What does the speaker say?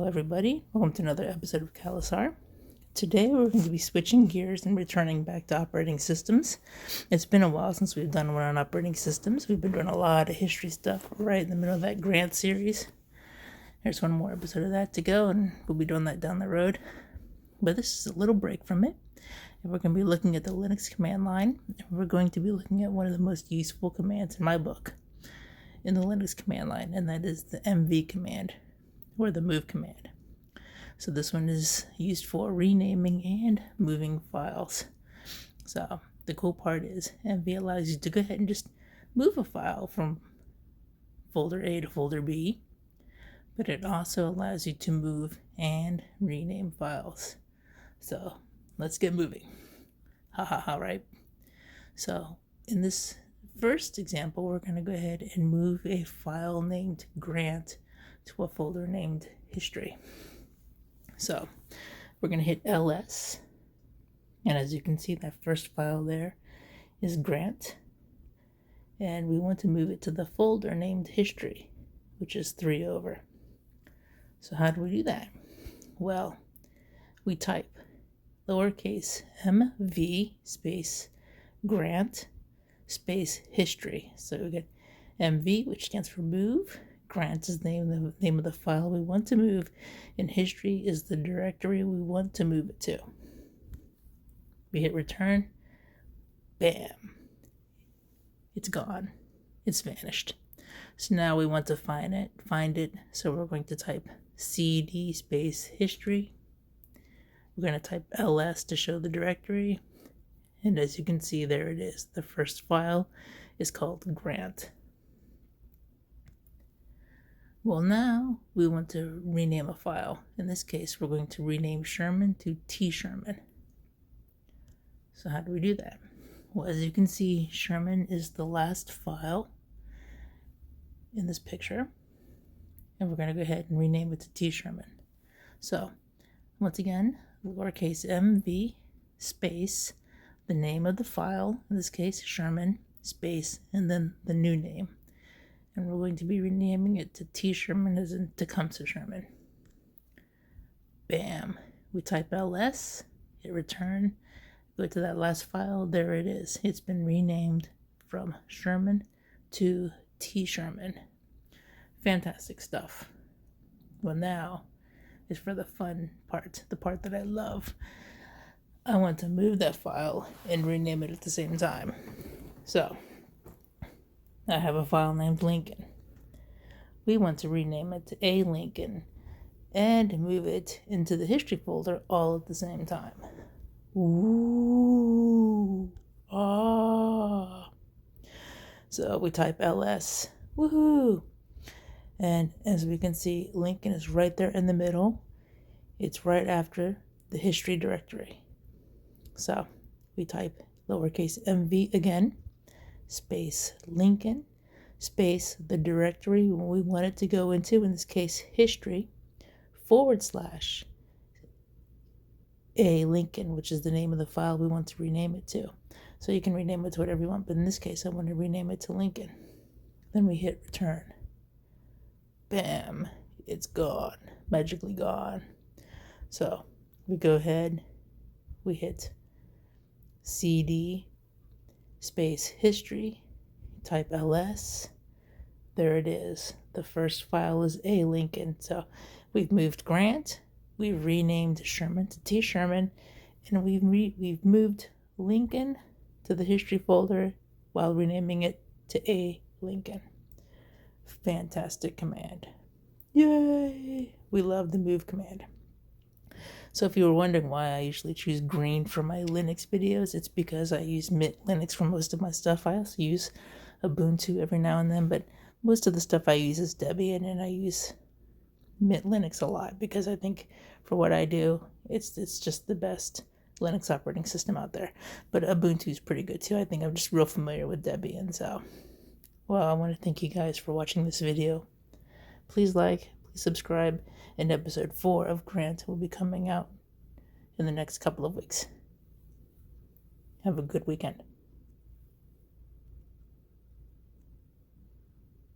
everybody. Welcome to another episode of Kalasar. Today, we're going to be switching gears and returning back to operating systems. It's been a while since we've done one on operating systems. We've been doing a lot of history stuff right in the middle of that Grant series. There's one more episode of that to go, and we'll be doing that down the road. But this is a little break from it. And we're going to be looking at the Linux command line. And we're going to be looking at one of the most useful commands in my book in the Linux command line, and that is the mv command, or the move command. So this one is used for renaming and moving files. So the cool part is mv allows you to go ahead and just move a file from folder A to folder B, but it also allows you to move and rename files. So let's get moving. Right? So in this first example, we're going to go ahead and move a file named Grant to a folder named History. So we're going to hit ls, and as you can see, that first file there is Grant, and we want to move it to the folder named History, which is 3 over. So how do we do that? Well, we type lowercase mv space Grant space history. So we get mv, which stands for move. Grant is the name of the file we want to move, and history is the directory we want to move it to. We hit return. Bam. It's gone. It's vanished. So now we want to find it. So we're going to type cd space history. We're going to type ls to show the directory. And as you can see, there it is. The first file is called Grant. Well, now we want to rename a file. In this case, we're going to rename Sherman to T Sherman. So how do we do that? Well, as you can see, Sherman is the last file in this picture. And we're going to go ahead and rename it to T Sherman. So, once again, lowercase mv space the name of the file, in this case Sherman, space, and then the new name. And we're going to be renaming it to T Sherman, as in Tecumseh Sherman. Bam. We type ls, hit return, go to that last file, there it is. It's been renamed from Sherman to T Sherman. Fantastic stuff. Well, now is for the fun part, the part that I love. I want to move that file and rename it at the same time. So, I have a file named Lincoln. We want to rename it to A Lincoln and move it into the history folder all at the same time. Ooh, ah. So we type ls, woohoo. And as we can see, Lincoln is right there in the middle. It's right after the history directory. So we type lowercase mv again, space Lincoln, space the directory we want it to go into, in this case history, / A Lincoln, which is the name of the file we want to rename it to. So you can rename it to whatever you want, but in this case I want to rename it to Lincoln. Then we hit return. Bam, it's gone, magically gone. So we go ahead, we hit cd space history, type ls, there it is. The first file is A Lincoln. So we've moved Grant, we've renamed Sherman to T Sherman, and we've moved Lincoln to the history folder while renaming it to A Lincoln. Fantastic command. Yay! We love the move command. So if you were wondering why I usually choose green for my Linux videos, it's because I use Mint Linux for most of my stuff. I also use Ubuntu every now and then, but most of the stuff I use is Debian, and I use Mint Linux a lot because I think for what I do, it's just the best Linux operating system out there. But Ubuntu is pretty good too. I think I'm just real familiar with Debian. So, well, I want to thank you guys for watching this video. Please like, please subscribe, and episode 4 of Grant will be coming out in the next couple of weeks. Have a good weekend.